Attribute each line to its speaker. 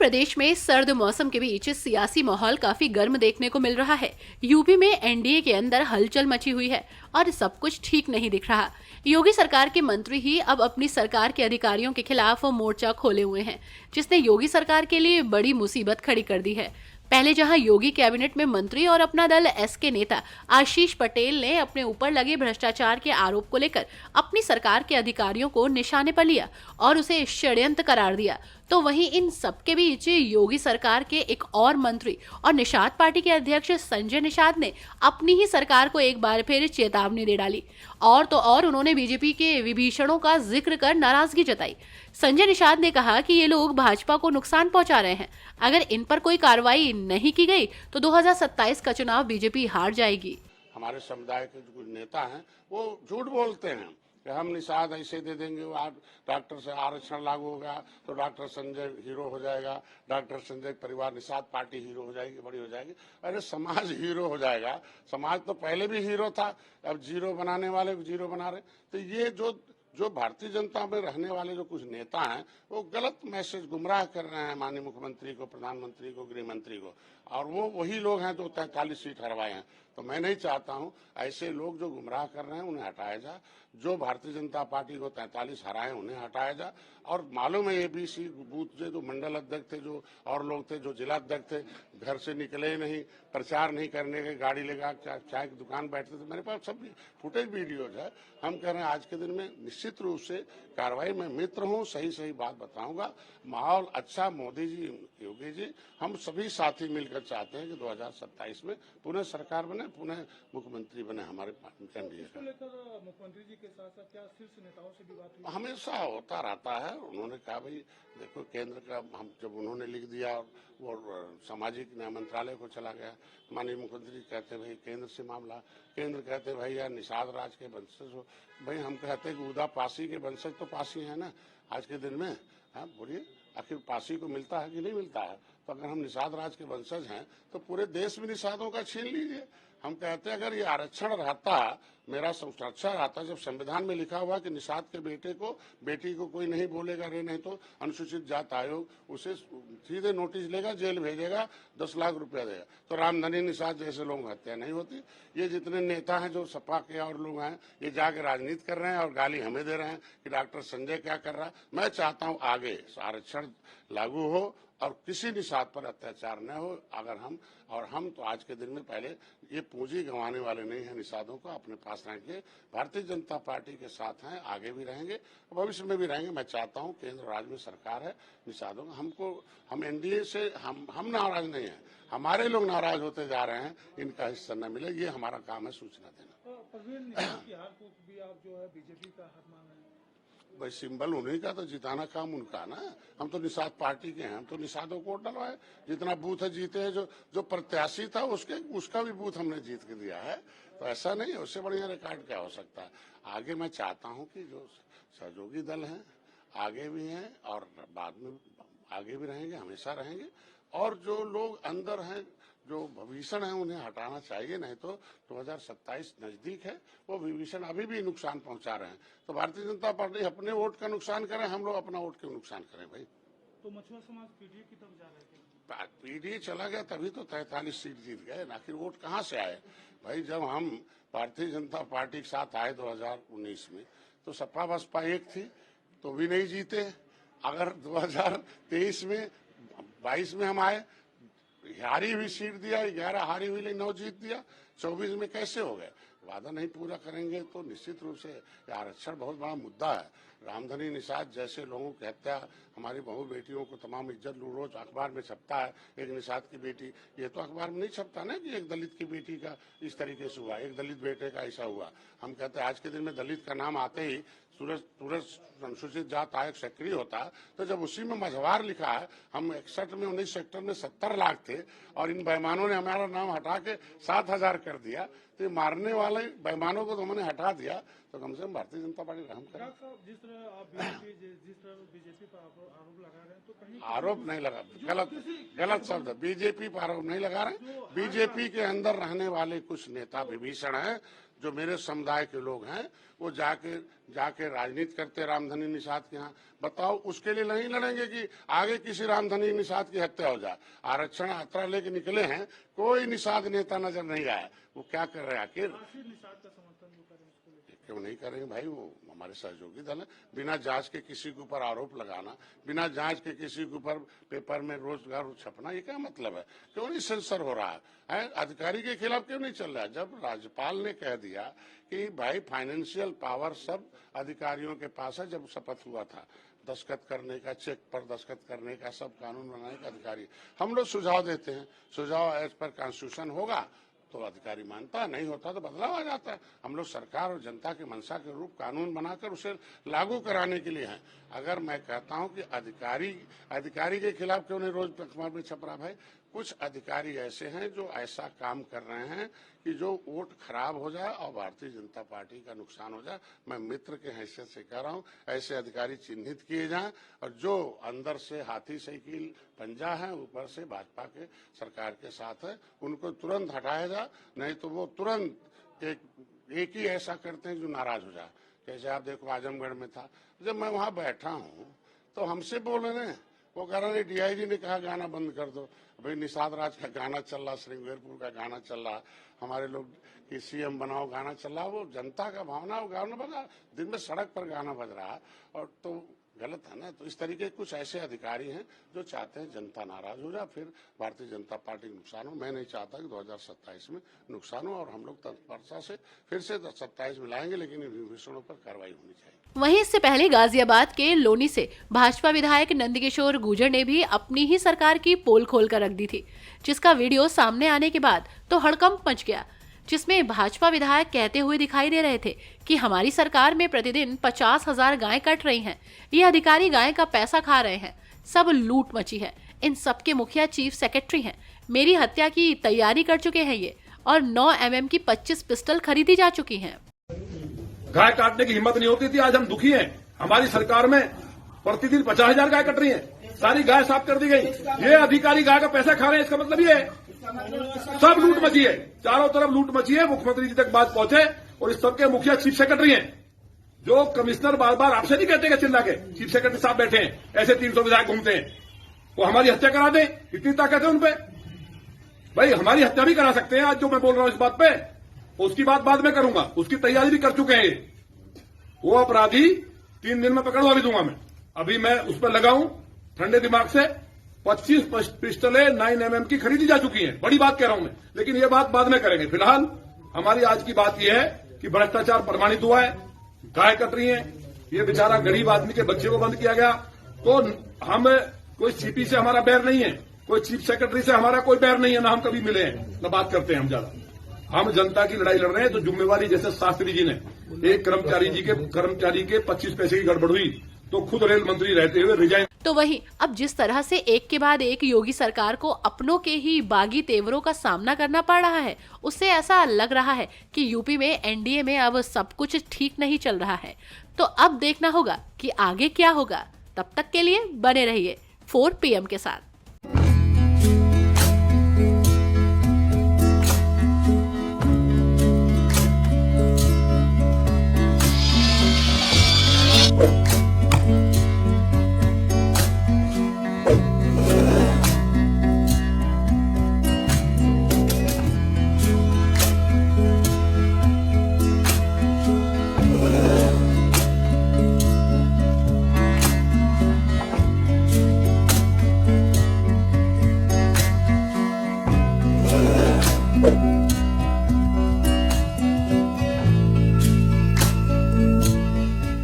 Speaker 1: प्रदेश में सर्द मौसम के बीच सियासी माहौल काफी गर्म देखने को मिल रहा है। यूपी में एनडीए के अंदर हलचल मची हुई है और सब कुछ ठीक नहीं दिख रहा। योगी सरकार के मंत्री ही अब अपनी सरकार के अधिकारियों के खिलाफ मोर्चा खोले हुए हैं, जिसने योगी सरकार के लिए बड़ी मुसीबत खड़ी कर दी है। पहले जहां योगी कैबिनेट में मंत्री और अपना दल एस के नेता आशीष पटेल ने अपने ऊपर लगे भ्रष्टाचार के आरोप को लेकर अपनी सरकार के अधिकारियों को निशाने पर लिया और उसे षड्यंत्र करार दिया, तो वहीं इन सबके बीच योगी सरकार के एक और मंत्री और निषाद पार्टी के अध्यक्ष संजय निषाद ने अपनी ही सरकार को एक बार फिर चेतावनी दे डाली। और तो और उन्होंने बीजेपी के विभीषणों का जिक्र कर नाराजगी जताई। संजय निषाद ने कहा कि ये लोग भाजपा को नुकसान पहुंचा रहे हैं। अगर इन पर कोई कार्रवाई नहीं की गई तो 2027 का चुनाव बीजेपी हार जाएगी।
Speaker 2: हमारे समुदाय के जो कुछ नेता हैं वो झूठ बोलते हैं कि हम निषाद ऐसे दे देंगे, डॉक्टर से आरक्षण लागू होगा तो डॉक्टर संजय हीरो हो जाएगा, डॉक्टर संजय परिवार निषाद पार्टी हीरो हो जाएगी, बड़ी हो जाएगी। अरे समाज हीरो हो जाएगा। समाज तो पहले भी हीरो था, अब जीरो बनाने वाले जीरो बना रहे। तो ये जो भारतीय जनता में रहने वाले जो कुछ नेता हैं वो गलत मैसेज गुमराह कर रहे हैं माननीय मुख्यमंत्री को, प्रधानमंत्री को, गृह मंत्री को, और वो वही लोग हैं जो 43 सीट हरवाए हैं। तो मैं नहीं चाहता हूं ऐसे लोग जो गुमराह कर रहे हैं उन्हें हटाया जा। जो भारतीय जनता पार्टी को 43 हराए उन्हें हटाया जा। और मालूम है एबीसी बूथ जो मंडल अध्यक्ष थे, जो और लोग थे, जो जिला अध्यक्ष थे, घर से निकले ही नहीं, प्रचार नहीं करने के, गाड़ी लेगा चाय की दुकान बैठते थे। मेरे पास सब फुटेज वीडियोज है। हम कह रहे हैं आज के दिन में निश्चित रूप से कार्रवाई में मित्र हूँ, सही सही बात बताऊंगा। माहौल अच्छा, मोदी जी, योगी जी, हम सभी साथी मिलकर चाहते हैं कि 2027 में पुनः सरकार बने, पुनः मुख्यमंत्री बने हमारे एनडीए का।
Speaker 3: मुख्यमंत्री जी के साथ साथ क्या शीर्ष नेताओं से भी बात हुई?
Speaker 2: हमेशा होता रहता है। उन्होंने कहा भाई देखो केंद्र का, हम जब उन्होंने लिख दिया और सामाजिक न्याय मंत्रालय को चला गया, माननीय मुख्यमंत्री कहते भाई केंद्र से मामला, केंद्र कहते भाई यार निषाद राज के वंशज हो। भाई हम कहते हैं कि उदा पासी के वंशज तो पासी है ना आज के दिन में। हाँ बोलिए, आखिर पासी को मिलता है कि नहीं मिलता है? तो अगर हम निषाद राज के वंशज हैं तो पूरे देश में निषादों का छीन लीजिए। हम कहते हैं अगर ये आरक्षण रहता, मेरा सुरक्षा रहता, जब संविधान में लिखा हुआ कि निषाद के बेटी को कोई नहीं बोलेगा रे, नहीं तो अनुसूचित जाति आयोग उसे सीधे नोटिस लेगा, जेल भेजेगा, 10 लाख रुपया देगा। तो रामधनी निषाद जैसे लोग हत्या नहीं होती। ये जितने नेता हैं जो सपा के और लोग हैं, ये जाके राजनीति कर रहे हैं और गाली हमें दे रहे हैं कि डॉक्टर संजय क्या कर रहा है। मैं चाहता हूँ आगे आरक्षण लागू हो और किसी निषाद पर अत्याचार न हो। अगर हम तो आज के दिन में पहले ये पूंजी गंवाने वाले नहीं हैं, निषादों को अपने पास रखेंगे। भारतीय जनता पार्टी के साथ हैं, आगे भी रहेंगे, भविष्य में भी रहेंगे। मैं चाहता हूं केंद्र राज्य में सरकार है, निषादों हम एनडीए से हम नाराज नहीं है, हमारे लोग नाराज होते जा रहे हैं, इनका हिस्सा न मिले। ये हमारा काम है सूचना देना।
Speaker 3: परवीन निषाद की हार को भी आप जो है बीजेपी का हार मान रहे हैं?
Speaker 2: भाई सिंबल उन्हीं का, तो जिताना काम उनका ना। हम तो निषाद पार्टी के हैं, हम तो निषादों को वोट डलवाए। जितना बूथ है जीते हैं, जो प्रत्याशी था उसका भी बूथ हमने जीत के दिया है। तो ऐसा नहीं है, उससे बढ़िया रिकॉर्ड क्या हो सकता है। आगे मैं चाहता हूं कि जो सहयोगी दल हैं आगे भी हैं और बाद में आगे भी रहेंगे, हमेशा रहेंगे। और जो लोग अंदर हैं, जो विभीषण है, उन्हें हटाना चाहिए। नहीं तो 2027 नजदीक है, वो विभीषण अभी भी नुकसान पहुंचा रहे हैं। तो भारतीय जनता पार्टी अपने वोट का नुकसान करें, हम लोग अपना वोट का नुकसान करें। भाई
Speaker 3: तो मछुआ समाज पीडीए की तरफ जा रहे थे,
Speaker 2: पीडीए चला गया तभी तो 43 सीट जीत गए। आखिर वोट कहाँ से आए? भाई जब हम भारतीय जनता पार्टी के साथ आए 2019 में तो सपा बसपा एक थी तो भी नहीं जीते। अगर 2023 में 22 में हम आए, हारी हुई सीट दिया, 11 हारी हुई लेकिन 9 जीत दिया, 24 में कैसे हो गए? वादा नहीं पूरा करेंगे तो निश्चित रूप से आरक्षण बहुत बड़ा मुद्दा है। रामधनी निषाद जैसे लोगों की हत्या, हमारी बहु बेटियों को तमाम इज्जत लूट, रोज अखबार में छपता है एक निषाद की बेटी। ये तो अखबार में नहीं छपता ना कि एक दलित की बेटी का इस तरीके से हुआ, एक दलित बेटे का ऐसा हुआ। हम कहते हैं आज के दिन में दलित का नाम आते ही तुरंत अनुसूचित जाति आयोग सक्रिय होता है। तो जब उसी में मझवार लिखा है, हम 61 में 19 सेक्टर में 70 लाख थे और इन बेईमानों ने हमारा नाम हटा के 7000 कर दिया। तो ये मारने वाले बेईमानों को तो हमने हटा दिया, तो कम से कम भारतीय जनता पार्टी रहम करे।
Speaker 3: जिस तरह आप बीजेपी पर आरोप लगा रहे हैं, तो कहीं
Speaker 2: आरोप नहीं लगा, गलत शब्द है। बीजेपी पर आरोप नहीं लगा रहे। बीजेपी के अंदर रहने वाले कुछ नेता विभीषण हैं जो मेरे समुदाय के लोग हैं वो जाके राजनीति करते रामधनी निषाद के यहाँ। बताओ, उसके लिए नहीं लड़ेंगे कि आगे किसी रामधनी निषाद की हत्या हो जाए। आरक्षण यात्रा लेके निकले हैं, कोई निषाद नेता नजर नहीं आया। वो क्या कर रहे हैं आखिर?
Speaker 3: निषाद का समर्थन वो करें उसको लेकर।
Speaker 2: क्यों नहीं करेंगे भाई? वो हमारे सहयोगी दल है। बिना जांच के किसी के ऊपर आरोप लगाना, बिना जांच के किसी के ऊपर पेपर में रोजगार छपना, ये क्या मतलब है? क्यों नहीं सेंसर हो रहा है? अधिकारी के खिलाफ क्यों नहीं चल रहा है? जब राज्यपाल ने कह दिया कि भाई फाइनेंशियल पावर सब अधिकारियों के पास है, जब शपथ हुआ था दस्तखत करने का, चेक पर दस्तखत करने का, सब कानून बनाने का अधिकारी, हम लोग सुझाव देते हैं। सुझाव एज पर कॉन्स्टिट्यूशन होगा तो अधिकारी मानता है, नहीं होता तो बदलाव आ जाता है। हम लोग सरकार और जनता के मंशा के रूप कानून बनाकर उसे लागू कराने के लिए हैं। अगर मैं कहता हूं कि अधिकारी के खिलाफ क्यों नहीं रोज अखबार में छप रहा? भाई कुछ अधिकारी ऐसे हैं जो ऐसा काम कर रहे हैं कि जो वोट खराब हो जाए और भारतीय जनता पार्टी का नुकसान हो जाए। मैं मित्र के हैसियत से कह रहा हूं, ऐसे अधिकारी चिन्हित किए जाएं और जो अंदर से हाथी साइकिल पंजा है, ऊपर से भाजपा के सरकार के साथ है, उनको तुरंत हटाया जाए। नहीं तो वो तुरंत एक ही ऐसा करते हैं जो नाराज हो जाए। जैसे आप देखो आजमगढ़ में था, जब मैं वहां बैठा हूं तो हमसे बोल रहे हैं, वो कह रहे डीआईजी ने कहा गाना बंद कर दो। भाई निषाद राज का गाना चल रहा, श्रृंगारपुर का गाना चल रहा, हमारे लोग कि सीएम बनाओ गाना चल रहा, वो जनता का भावना, वो गाना बजा, दिन में सड़क पर गाना बज रहा है, और तो गलत है ना। तो इस तरीके कुछ ऐसे अधिकारी हैं जो चाहते हैं जनता नाराज हो जाए, फिर भारतीय जनता पार्टी नुकसान हो। मैं नहीं चाहता कि 2027 में नुकसान हो, और हम लोग तत्परता से फिर से 27 में लाएंगे, लेकिन इन विषयों पर कार्रवाई होनी चाहिए।
Speaker 1: वहीं इससे पहले गाजियाबाद के लोनी से भाजपा विधायक नंदकिशोर गुर्जर ने भी अपनी ही सरकार की पोल खोल कर रख दी थी, जिसका वीडियो सामने आने के बाद तो हड़कंप मच गया, जिसमें भाजपा विधायक कहते हुए दिखाई दे रहे थे कि हमारी सरकार में प्रतिदिन 50,000 गायें कट रही हैं, ये अधिकारी गाय का पैसा खा रहे हैं, सब लूट मची है, इन सबके मुखिया चीफ सेक्रेटरी हैं, मेरी हत्या की तैयारी कर चुके हैं ये, और 9 mm की 25 पिस्टल खरीदी जा चुकी हैं।
Speaker 4: गाय काटने की हिम्मत नहीं होती थी, आज हम दुखी हैं। हमारी सरकार में प्रतिदिन 50,000 गाय कट रही हैं, सारी गाय साफ कर दी गई। ये अधिकारी गाय का पैसा खा रहे हैं, इसका मतलब ये है सब लूट मची है, चारों तरफ लूट मची है। मुख्यमंत्री जी तक बात पहुंचे, और इस सबके मुखिया चीफ सेक्रेटरी हैं, जो कमिश्नर बार बार आपसे नहीं कहते चिल्ला के, चीफ सेक्रेटरी साहब बैठे हैं, ऐसे 300 विधायक घूमते हैं, वो हमारी हत्या करा दें, इतनी ताकत है उनपे। भाई हमारी हत्या भी करा सकते हैं। आज जो मैं बोल रहा हूं इस बात पे, उसकी बात बाद में करूंगा, उसकी तैयारी भी कर चुके हैं। वो अपराधी 3 दिन में पकड़वा भी दूंगा मैं। अभी मैं उस पर लगाऊं ठंडे दिमाग से। 25 पिस्टलें 9 mm की खरीदी जा चुकी हैं, बड़ी बात कह रहा हूं मैं, लेकिन ये बात बाद में करेंगे। फिलहाल हमारी आज की बात यह है कि भ्रष्टाचार प्रमाणित हुआ है, गाय कट रही है, ये बेचारा गरीब आदमी के बच्चे को बंद किया गया। तो हम कोई सीपी से हमारा बैर नहीं है, कोई चीफ सेक्रेटरी से हमारा कोई बैर नहीं है, ना हम कभी मिले हैं, न बात करते हैं हम ज्यादा। हम जनता की लड़ाई लड़ रहे हैं। तो जिम्मेवारी, जैसे शास्त्री जी ने एक कर्मचारी के 25 पैसे की गड़बड़ हुई तो खुद रेल मंत्री रहते हुए रिजाइन।
Speaker 1: तो वहीं अब जिस तरह से एक के बाद एक योगी सरकार को अपनों के ही बागी तेवरों का सामना करना पड़ रहा है, उससे ऐसा लग रहा है कि यूपी में एनडीए में अब सब कुछ ठीक नहीं चल रहा है। तो अब देखना होगा कि आगे क्या होगा। तब तक के लिए बने रहिए 4 PM के साथ।